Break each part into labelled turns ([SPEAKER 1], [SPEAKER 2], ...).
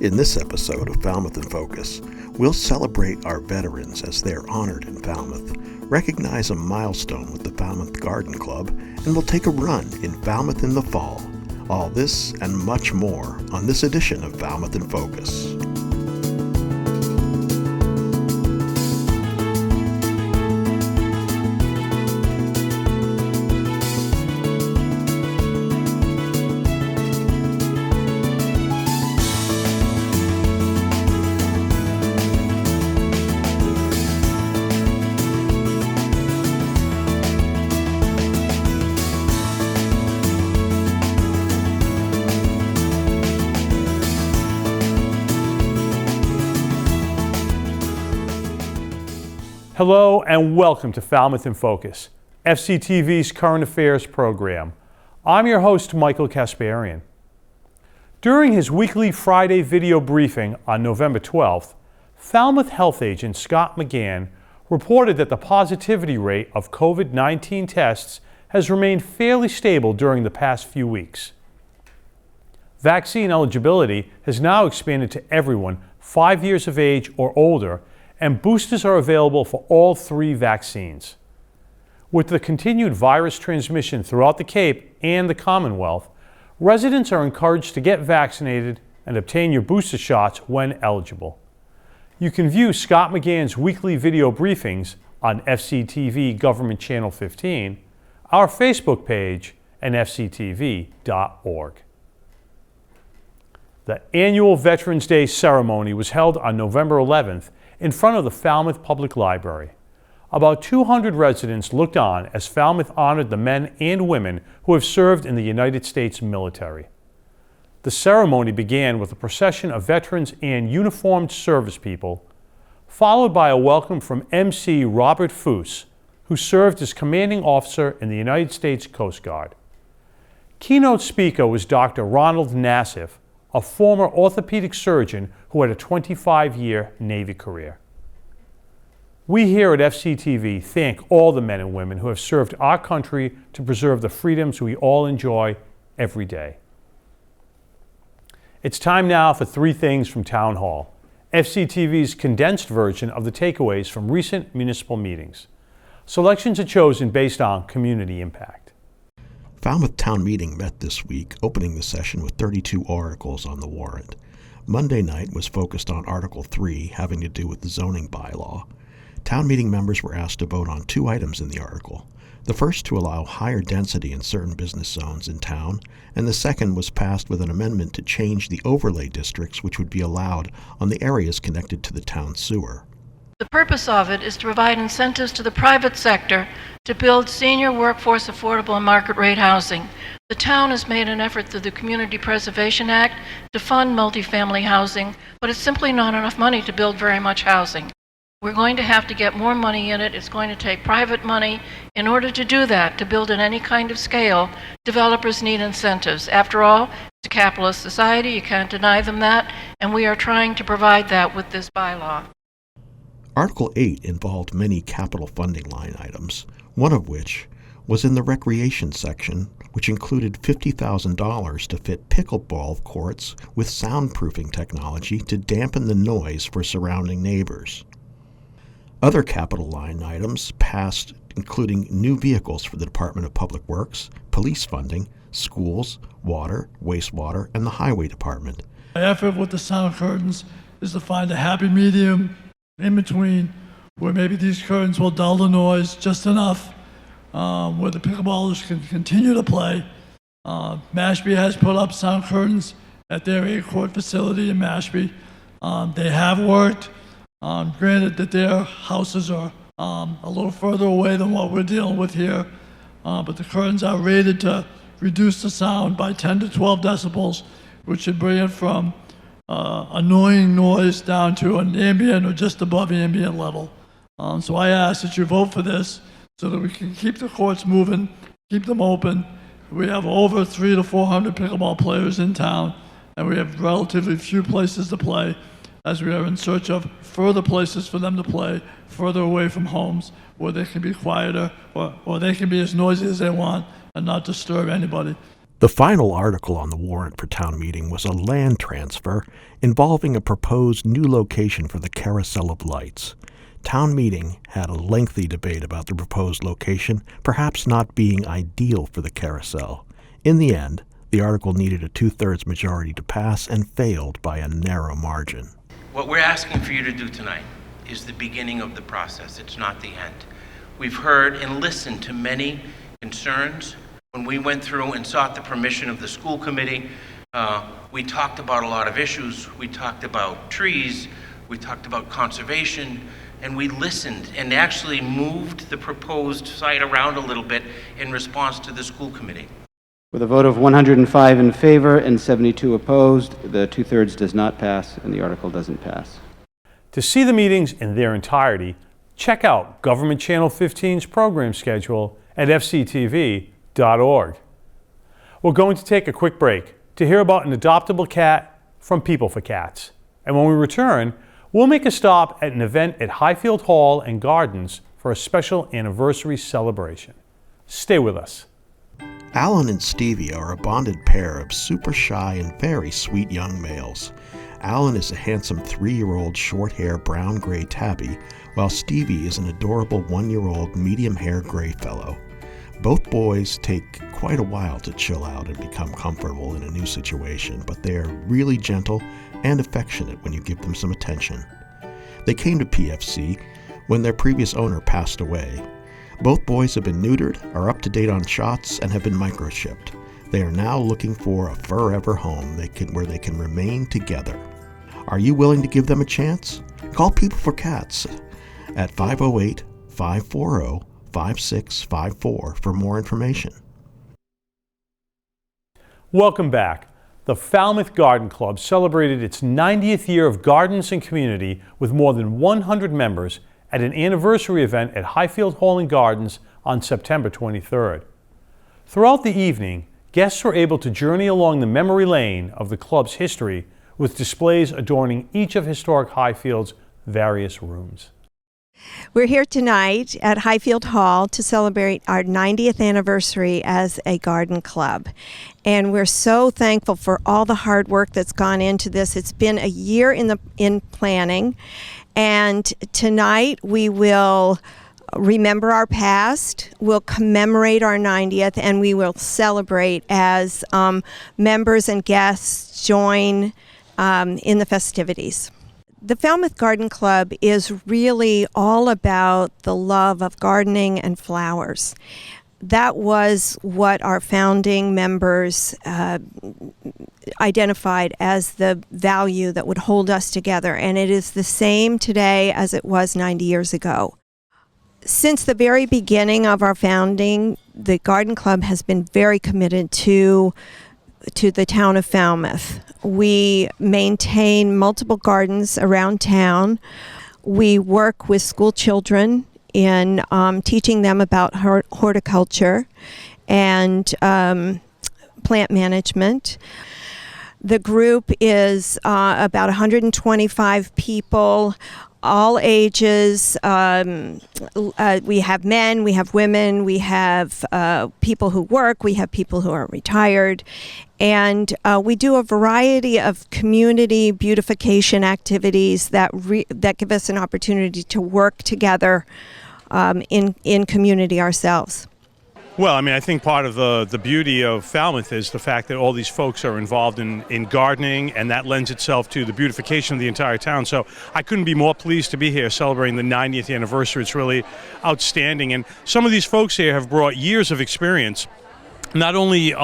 [SPEAKER 1] In this episode of Falmouth in Focus, we'll celebrate our veterans as they're honored in Falmouth, recognize a milestone with the Falmouth Garden Club, and we'll take a run in Falmouth in the fall. All this and much more on this edition of Falmouth in Focus.
[SPEAKER 2] Hello and welcome to Falmouth in Focus, FCTV's current affairs program. I'm your host, Michael Kasparian. During his weekly Friday video briefing on November 12th, Falmouth health agent Scott McGann reported that the positivity rate of COVID-19 tests has remained fairly stable during the past few weeks. Vaccine eligibility has now expanded to everyone 5 years of age or older, and boosters are available for all 3 vaccines. With the continued virus transmission throughout the Cape and the Commonwealth, residents are encouraged to get vaccinated and obtain your booster shots when eligible. You can view Scott McGann's weekly video briefings on FCTV Government Channel 15, our Facebook page, and fctv.org. The annual Veterans Day ceremony was held on November 11th in front of the Falmouth Public Library. About 200 residents looked on as Falmouth honored the men and women who have served in the United States military. The ceremony began with a procession of veterans and uniformed service people, followed by a welcome from MC Robert Foose, who served as commanding officer in the United States Coast Guard. Keynote speaker was Dr. Ronald Nassif, a former orthopedic surgeon who had a 25-year Navy career. We here at FCTV thank all the men and women who have served our country to preserve the freedoms we all enjoy every day. It's time now for 3 things from Town Hall, FCTV's condensed version of the takeaways from recent municipal meetings. Selections are chosen based on community impact.
[SPEAKER 1] Falmouth Town Meeting met this week, opening the session with 32 articles on the warrant. Monday night was focused on Article 3, having to do with the zoning bylaw. Town meeting members were asked to vote on 2 items in the article. The first to allow higher density in certain business zones in town, and the second was passed with an amendment to change the overlay districts which would be allowed on the areas connected to the town sewer.
[SPEAKER 3] The purpose of it is to provide incentives to the private sector to build senior workforce affordable and market rate housing. The town has made an effort through the Community Preservation Act to fund multifamily housing, but it's simply not enough money to build very much housing. We're going to have to get more money in it. It's going to take private money. In order to do that, to build in any kind of scale, developers need incentives. After all, it's a capitalist society. You can't deny them that, and we are trying to provide that with this bylaw.
[SPEAKER 1] Article 8 involved many capital funding line items, one of which was in the recreation section, which included $50,000 to fit pickleball courts with soundproofing technology to dampen the noise for surrounding neighbors. Other capital line items passed, including new vehicles for the Department of Public Works, police funding, schools, water, wastewater, and the highway department.
[SPEAKER 4] My effort with the sound curtains is to find a happy medium in between where maybe these curtains will dull the noise just enough, where the pickleballers can continue to play. Mashpee has put up sound curtains at their 8-court facility in Mashpee. They have worked. Granted that their houses are a little further away than what we're dealing with here, but the curtains are rated to reduce the sound by 10 to 12 decibels, which should bring it from annoying noise down to an ambient or just above ambient level. So I ask that you vote for this so that we can keep the courts moving, keep them open. We have over 300 to 400 pickleball players in town, and we have relatively few places to play, as we are in search of further places for them to play, further away from homes, where they can be quieter or they can be as noisy as they want and not disturb anybody.
[SPEAKER 1] The final article on the warrant for town meeting was a land transfer involving a proposed new location for the Carousel of Lights. Town meeting had a lengthy debate about the proposed location, perhaps not being ideal for the carousel. In the end, the article needed a 2/3 majority to pass and failed by a narrow margin.
[SPEAKER 5] What we're asking for you to do tonight is the beginning of the process. It's not the end. We've heard and listened to many concerns. When we went through and sought the permission of the school committee, we talked about a lot of issues. We talked about trees, we talked about conservation, and we listened and actually moved the proposed site around a little bit in response to the school committee.
[SPEAKER 6] With a vote of 105 in favor and 72 opposed, the 2/3 does not pass and the article doesn't pass.
[SPEAKER 2] To see the meetings in their entirety, check out Government Channel 15's program schedule at fctv.org. We're going to take a quick break to hear about an adoptable cat from People for Cats. And when we return, we'll make a stop at an event at Highfield Hall and Gardens for a special anniversary celebration. Stay with us.
[SPEAKER 1] Alan and Stevie are a bonded pair of super shy and very sweet young males. Alan is a handsome 3-year-old short-hair brown-gray tabby, while Stevie is an adorable 1-year-old medium-hair gray fellow. Both boys take quite a while to chill out and become comfortable in a new situation, but they are really gentle and affectionate when you give them some attention. They came to PFC when their previous owner passed away. Both boys have been neutered, are up to date on shots, and have been microchipped. They are now looking for a forever home where they can remain together. Are you willing to give them a chance? Call People for Cats at 508-540-5654 for more information.
[SPEAKER 2] Welcome back. The Falmouth Garden Club celebrated its 90th year of gardens and community with more than 100 members at an anniversary event at Highfield Hall and Gardens on September 23rd. Throughout the evening, guests were able to journey along the memory lane of the club's history with displays adorning each of historic Highfield's various rooms.
[SPEAKER 7] We're here tonight at Highfield Hall to celebrate our 90th anniversary as a garden club. And we're so thankful for all the hard work that's gone into this. It's been a year in planning. And tonight we will remember our past, we'll commemorate our 90th, and we will celebrate as members and guests join in the festivities. The Falmouth Garden Club is really all about the love of gardening and flowers. That was what our founding members identified as the value that would hold us together, and it is the same today as it was 90 years ago. Since the very beginning of our founding, the Garden Club has been very committed to the town of Falmouth. We maintain multiple gardens around town. We work with school children in teaching them about horticulture and plant management. The group is about 125 people, all ages. We have men, we have women, we have people who work, we have people who are retired, and we do a variety of community beautification activities that give us an opportunity to work together in community ourselves.
[SPEAKER 2] Well, I mean, I think part of the beauty of Falmouth is the fact that all these folks are involved in gardening, and that lends itself to the beautification of the entire town. So I couldn't be more pleased to be here celebrating the 90th anniversary. It's really outstanding. And some of these folks here have brought years of experience, not only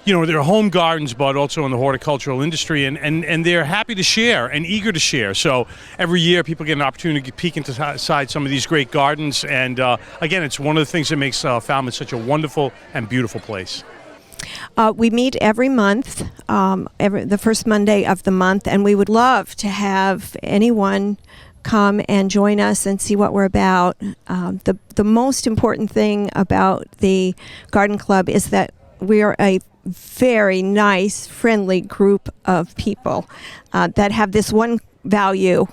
[SPEAKER 2] their home gardens, but also in the horticultural industry, and they're happy to share and eager to share. So every year people get an opportunity to peek inside some of these great gardens, and again, it's one of the things that makes Falmouth such a wonderful and beautiful place.
[SPEAKER 7] We meet every month, the first Monday of the month, and we would love to have anyone come and join us and see what we're about. The most important thing about the Garden Club is that we are a very nice, friendly group of people that have this one value.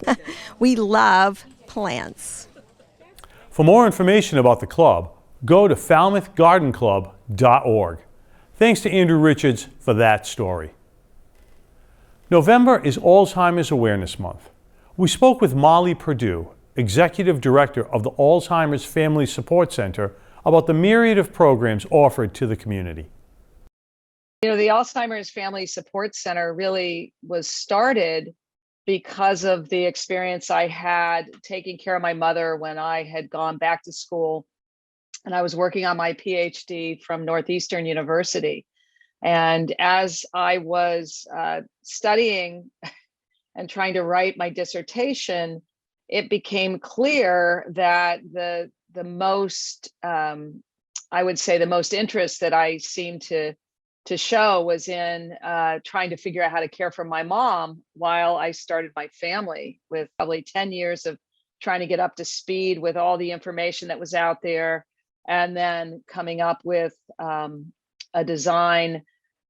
[SPEAKER 7] We love plants. For
[SPEAKER 2] more information about the club, go to falmouthgardenclub.org. Thanks to Andrew Richards for that story. November is Alzheimer's Awareness Month. We spoke with Molly Perdue, Executive Director of the Alzheimer's Family Support Center, about the myriad of programs offered to the community.
[SPEAKER 8] You know, the Alzheimer's Family Support Center really was started because of the experience I had taking care of my mother when I had gone back to school and I was working on my PhD from Northeastern University. And as I was studying and trying to write my dissertation, it became clear that the most, I would say the most interest that I seemed to show was in trying to figure out how to care for my mom while I started my family, with probably 10 years of trying to get up to speed with all the information that was out there, and then coming up with a design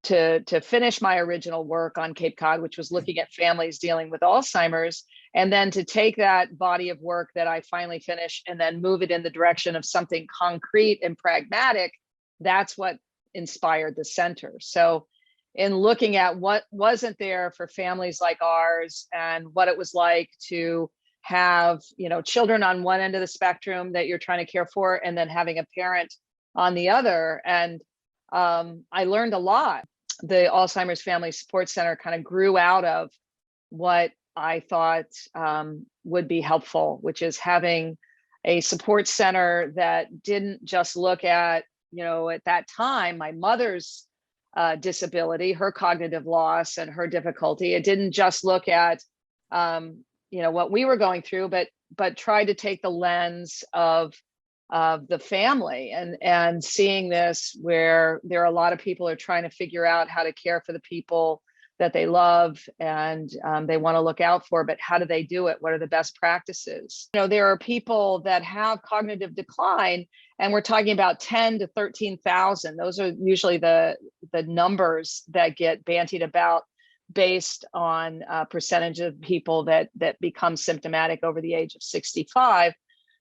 [SPEAKER 8] to finish my original work on Cape Cod, which was looking at families dealing with Alzheimer's, and then to take that body of work that I finally finished and then move it in the direction of something concrete and pragmatic. That's what inspired the center. So in looking at what wasn't there for families like ours and what it was like to have, you know, children on one end of the spectrum that you're trying to care for, and then having a parent on the other. And I learned a lot. The Alzheimer's Family Support Center kind of grew out of what I thought would be helpful, which is having a support center that didn't just look at, you know, at that time, my mother's disability, her cognitive loss and her difficulty. It didn't just look at, you know, what we were going through, but tried to take the lens of the family and seeing this where there are a lot of people are trying to figure out how to care for the people that they love and they want to look out for, but how do they do it? What are the best practices? You know, there are people that have cognitive decline, and we're talking about 10 to 13,000. Those are usually the numbers that get bantied about based on percentage of people that become symptomatic over the age of 65.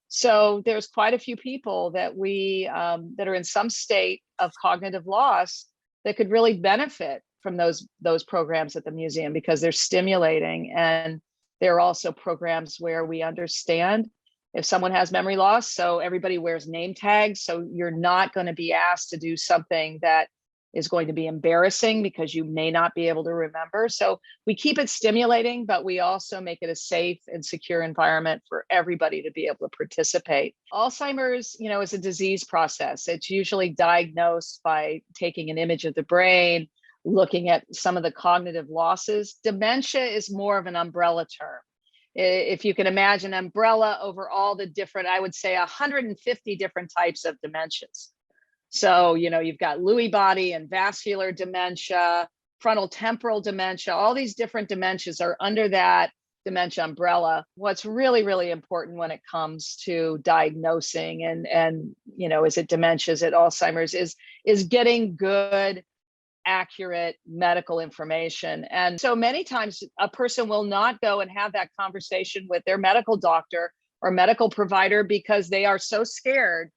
[SPEAKER 8] So there's quite a few people that we that are in some state of cognitive loss that could really benefit from those programs at the museum, because they're stimulating. And there are also programs where we understand if someone has memory loss. So everybody wears name tags. So you're not going to be asked to do something that is going to be embarrassing because you may not be able to remember. So we keep it stimulating, but we also make it a safe and secure environment for everybody to be able to participate. Alzheimer's, you know, is a disease process. It's usually diagnosed by taking an image of the brain, looking at some of the cognitive losses. Dementia is more of an umbrella term. If you can imagine umbrella over all the different, I would say 150 different types of dementias. So, you know, you've got Lewy body and vascular dementia, frontal temporal dementia, all these different dementias are under that dementia umbrella. What's really, really important when it comes to diagnosing and you know, is it dementia, is it Alzheimer's, is getting good, accurate medical information. And so many times a person will not go and have that conversation with their medical doctor or medical provider because they are so scared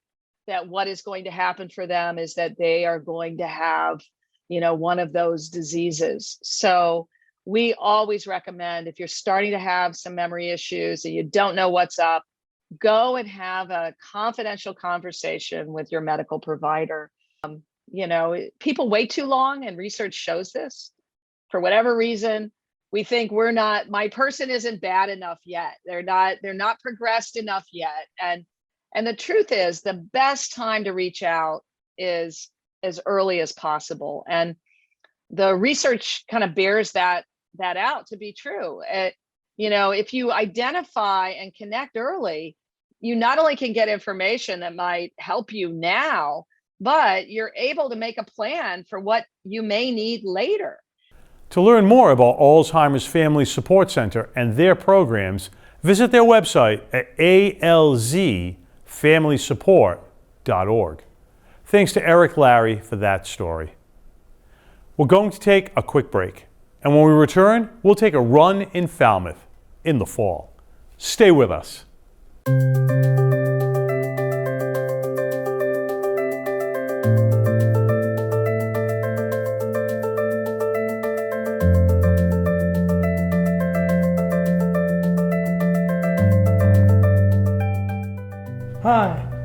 [SPEAKER 8] that what is going to happen for them is that they are going to have, you know, one of those diseases. So we always recommend, if you're starting to have some memory issues and you don't know what's up, go and have a confidential conversation with your medical provider. You know, people wait too long, and research shows this. For whatever reason, we think my person isn't bad enough yet. They're not progressed enough yet. And the truth is, the best time to reach out is as early as possible. And the research kind of bears that out to be true. You know, if you identify and connect early, you not only can get information that might help you now, but you're able to make a plan for what you may need later.
[SPEAKER 2] To learn more about Alzheimer's Family Support Center and their programs, visit their website at alzfamilysupport.org. Thanks to Eric Larry for that story. We're going to take a quick break, and when we return, we'll take a run in Falmouth in the fall. Stay with us.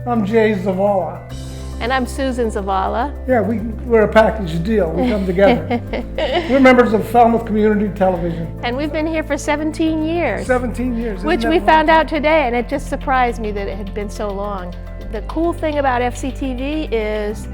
[SPEAKER 9] I'm Jay Zavala.
[SPEAKER 10] And I'm Susan Zavala.
[SPEAKER 9] Yeah, we're a package deal. We come together. We're members of Falmouth Community Television.
[SPEAKER 10] And we've been here for 17 years.
[SPEAKER 9] 17 years.
[SPEAKER 10] Which we found out today, and it just surprised me that it had been so long. The cool thing about FCTV is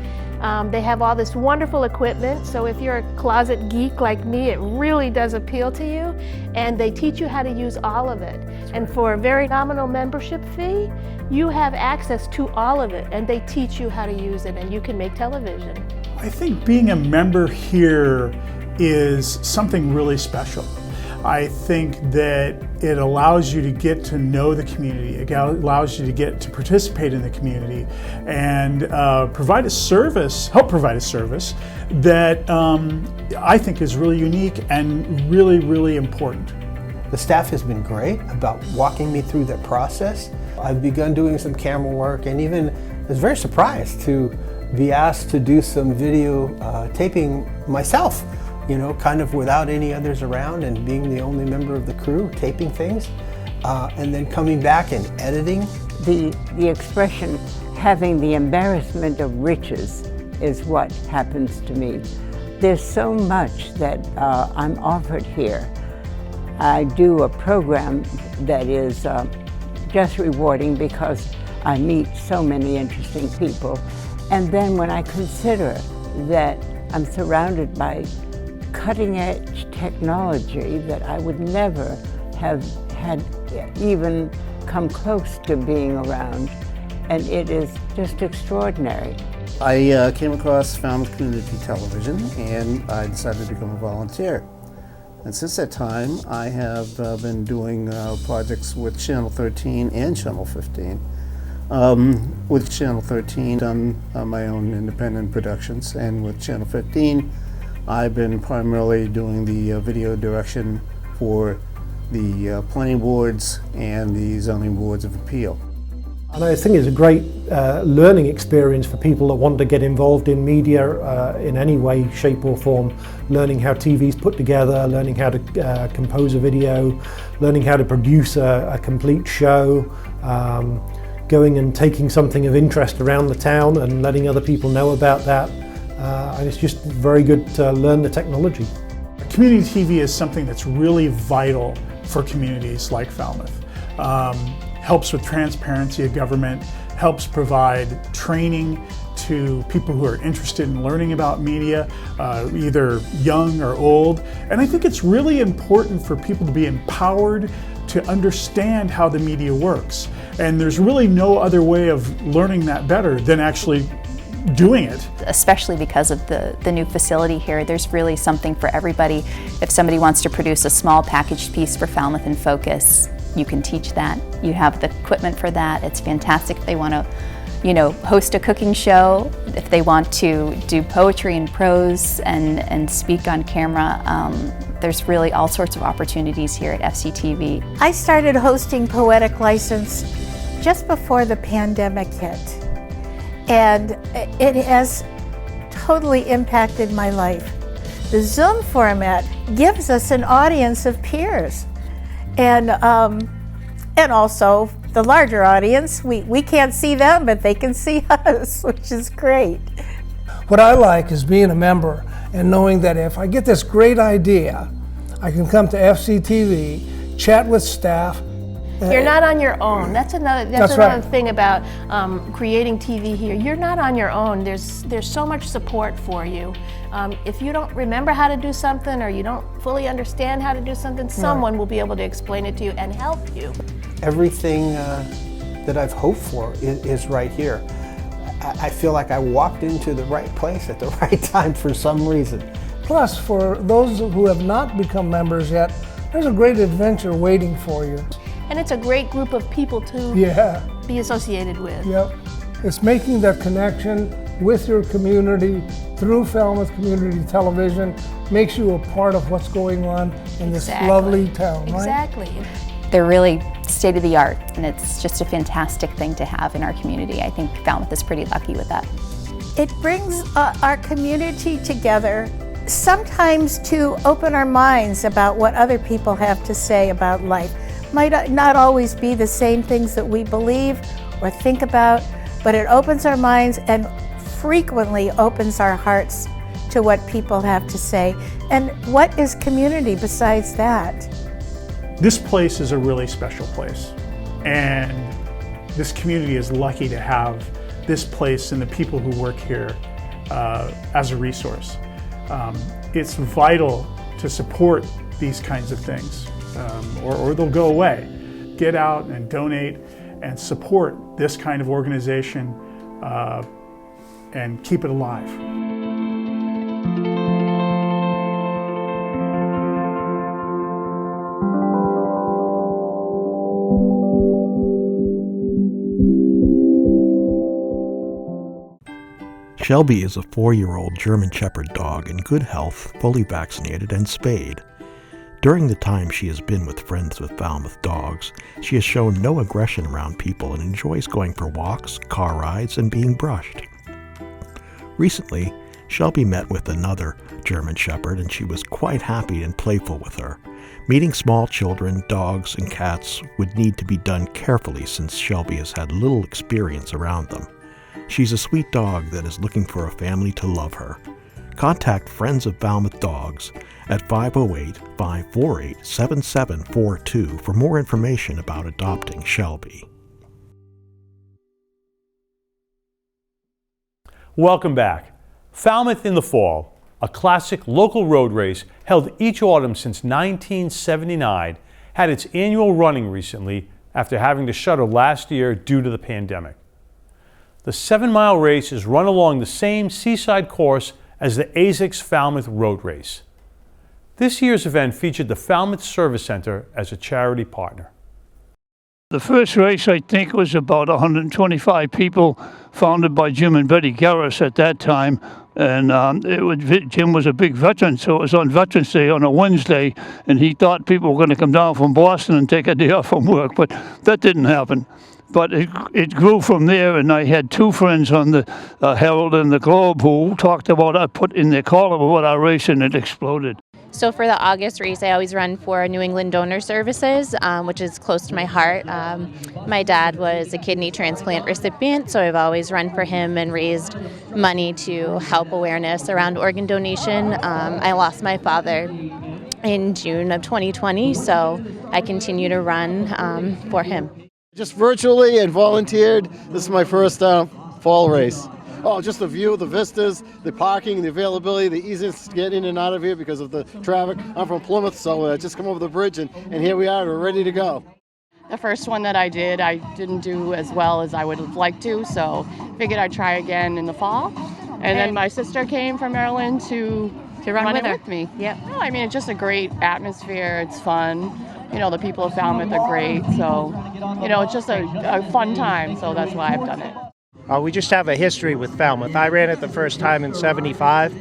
[SPEAKER 10] they have all this wonderful equipment, so if you're a closet geek like me, it really does appeal to you, and they teach you how to use all of it. And for a very nominal membership fee, you have access to all of it, and they teach you how to use it, and you can make television.
[SPEAKER 2] I think being a member here is something really special. I think that it allows you to get to know the community. It allows you to get to participate in the community and help provide a service that I think is really unique and really, really important.
[SPEAKER 11] The staff has been great about walking me through the process. I've begun doing some camera work and even was very surprised to be asked to do some video taping myself. You know, kind of without any others around and being the only member of the crew taping things, and then coming back and editing.
[SPEAKER 12] The expression, having the embarrassment of riches, is what happens to me. There's so much that I'm offered here. I do a program that is just rewarding because I meet so many interesting people. And then when I consider that I'm surrounded by cutting-edge technology that I would never have had even come close to being around, and it is just extraordinary.
[SPEAKER 13] I came across Falmouth Community Television and I decided to become a volunteer. And since that time, I have been doing projects with Channel 13 and Channel 15. With Channel 13, done my own independent productions, and with Channel 15, I've been primarily doing the video direction for the planning boards and the zoning boards of appeal.
[SPEAKER 14] And I think it's a great learning experience for people that want to get involved in media in any way, shape or form. Learning how TV's put together, learning how to compose a video, learning how to produce a complete show, going and taking something of interest around the town and letting other people know about that. And it's just very good to learn the technology.
[SPEAKER 2] Community TV is something that's really vital for communities like Falmouth. Helps with transparency of government, helps provide training to people who are interested in learning about media, either young or old. And I think it's really important for people to be empowered to understand how the media works. And there's really no other way of learning that better than actually doing it.
[SPEAKER 15] Especially because of the new facility here, there's really something for everybody. If somebody wants to produce a small packaged piece for Falmouth in Focus, you can teach that. You have the equipment for that. It's fantastic if they want to, you know, host a cooking show, if they want to do poetry and prose and speak on camera. There's really all sorts of opportunities here at FCTV.
[SPEAKER 16] I started hosting Poetic License just before the pandemic hit. And it has totally impacted my life. The Zoom format gives us an audience of peers. And also the larger audience, we can't see them, but they can see us, which is great.
[SPEAKER 9] What I like is being a member and knowing that if I get this great idea, I can come to FCTV, chat with staff.
[SPEAKER 10] You're not on your own. That's another
[SPEAKER 9] right.
[SPEAKER 10] thing about creating TV here. You're not on your own. There's so much support for you. If you don't remember how to do something or you don't fully understand how to do something, someone will be able to explain it to you and help you.
[SPEAKER 11] Everything that I've hoped for is right here. I feel like I walked into the right place at the right time for some reason.
[SPEAKER 9] Plus, for those who have not become members yet, there's a great adventure waiting for you.
[SPEAKER 10] And it's a great group of people to be associated with.
[SPEAKER 9] Yep. It's making that connection with your community through Falmouth Community Television makes you a part of what's going on in this lovely town, right?
[SPEAKER 10] Exactly.
[SPEAKER 15] They're really state-of-the-art, and it's just a fantastic thing to have in our community. I think Falmouth is pretty lucky with that.
[SPEAKER 16] It brings our community together, sometimes to open our minds about what other people have to say about life. Might not always be the same things that we believe or think about, but it opens our minds and frequently opens our hearts to what people have to say. And what is community besides that?
[SPEAKER 2] This place is a really special place, and this community is lucky to have this place and the people who work here as a resource. It's vital to support these kinds of things, or they'll go away. Get out and donate and support this kind of organization and keep it alive.
[SPEAKER 1] Shelby is a 4-year-old German Shepherd dog in good health, fully vaccinated and spayed. During the time she has been with Friends of Falmouth Dogs, she has shown no aggression around people and enjoys going for walks, car rides, and being brushed. Recently, Shelby met with another German Shepherd and she was quite happy and playful with her. Meeting small children, dogs, and cats would need to be done carefully since Shelby has had little experience around them. She's a sweet dog that is looking for a family to love her. Contact Friends of Falmouth Dogs at 508-548-7742 for more information about adopting Shelby.
[SPEAKER 2] Welcome back. Falmouth in the Fall, a classic local road race held each autumn since 1979, had its annual running recently after having to shutter last year due to the pandemic. The 7-mile race is run along the same seaside course as the ASICS Falmouth Road Race. This year's event featured the Falmouth Service Center as a charity partner.
[SPEAKER 17] The first race, I think, was about 125 people, founded by Jim and Betty Garris at that time. And Jim was a big veteran, so it was on Veterans Day on a Wednesday, and he thought people were going to come down from Boston and take a day off from work, but that didn't happen. But it grew from there, and I had 2 friends on the Herald and the Globe who talked about, I put in their column about our race, and it exploded.
[SPEAKER 18] So for the August race, I always run for New England Donor Services, which is close to my heart. My dad was a kidney transplant recipient, so I've always run for him and raised money to help awareness around organ donation. I lost my father in June of 2020, so I continue to run for him.
[SPEAKER 19] Just virtually and volunteered. This is my first fall race. Oh, just the view, the vistas, the parking, the availability, the easiest to get in and out of here because of the traffic. I'm from Plymouth, so I just come over the bridge and here we are, we're ready to go.
[SPEAKER 20] The first one that I didn't do as well as I would have liked to, so figured I'd try again in the fall. And then my sister came from Maryland to run it with me.
[SPEAKER 18] Yep.
[SPEAKER 20] No, I mean, it's just a great atmosphere. It's fun. You know, the people of Falmouth are great. So, you know, it's just a fun time. So that's why I've done it.
[SPEAKER 21] We just have a history with Falmouth. I ran it the first time in '75.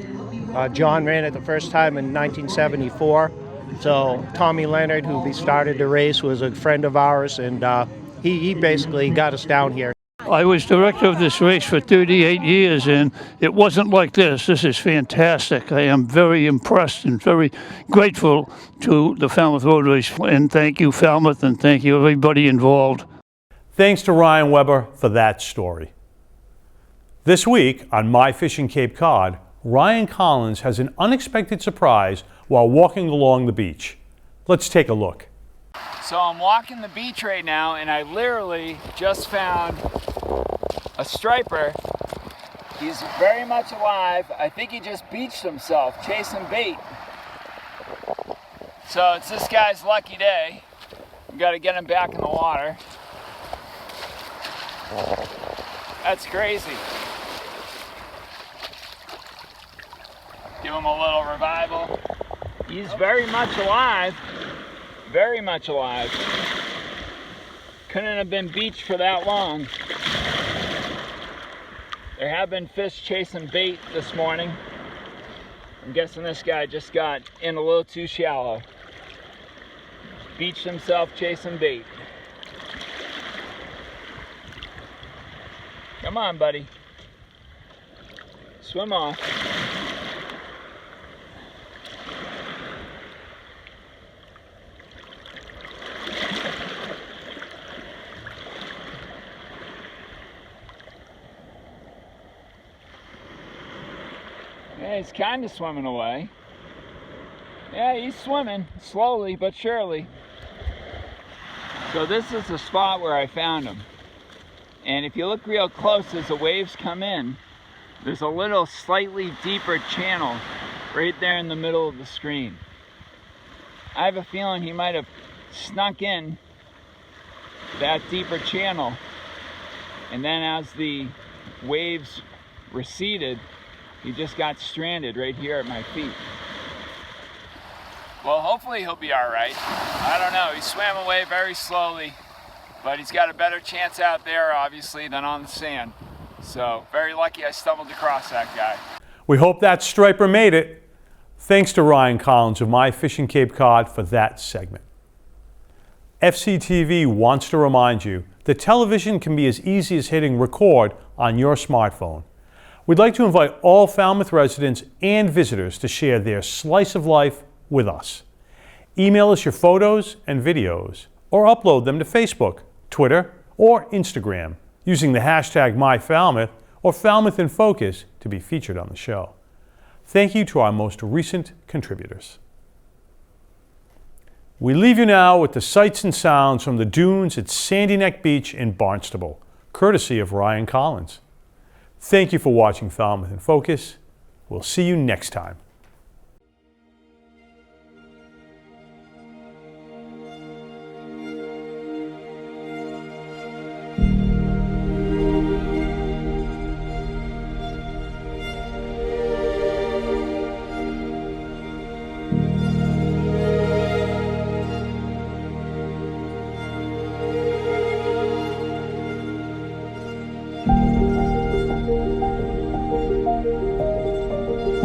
[SPEAKER 21] John ran it the first time in 1974. So Tommy Leonard, who started the race, was a friend of ours, and he basically got us down here.
[SPEAKER 17] I was director of this race for 38 years, and it wasn't like this. This is fantastic. I am very impressed and very grateful to the Falmouth Road Race. And thank you, Falmouth, and thank you, everybody involved.
[SPEAKER 2] Thanks to Ryan Weber for that story. This week on My Fishing Cape Cod, Ryan Collins has an unexpected surprise while walking along the beach. Let's take a look.
[SPEAKER 22] So I'm walking the beach right now, and I literally just found a striper. He's very much alive. I think he just beached himself, chasing bait. So it's this guy's lucky day. We got to get him back in the water. That's crazy. Give him a little revival. He's very much alive. Very much alive. Couldn't have been beached for that long. There have been fish chasing bait this morning. I'm guessing this guy just got in a little too shallow. Beached himself chasing bait. Come on, buddy. Swim off. Yeah, he's kind of swimming away. Yeah, he's swimming slowly but surely. So this is the spot where I found him. And if you look real close as the waves come in, there's a little slightly deeper channel right there in the middle of the screen. I have a feeling he might have snuck in that deeper channel, and then as the waves receded, he just got stranded right here at my feet. Well, hopefully he'll be all right. I don't know, he swam away very slowly, but he's got a better chance out there, obviously, than on the sand. So, very lucky I stumbled across that guy.
[SPEAKER 2] We hope that striper made it. Thanks to Ryan Collins of My Fishing Cape Cod for that segment. FCTV wants to remind you that television can be as easy as hitting record on your smartphone. We'd like to invite all Falmouth residents and visitors to share their slice of life with us. Email us your photos and videos, or upload them to Facebook, Twitter, or Instagram using the hashtag MyFalmouth or Falmouth in Focus to be featured on the show. Thank you to our most recent contributors. We leave you now with the sights and sounds from the dunes at Sandy Neck Beach in Barnstable, courtesy of Ryan Collins. Thank you for watching Falmouth in Focus. We'll see you next time.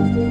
[SPEAKER 3] Thank you.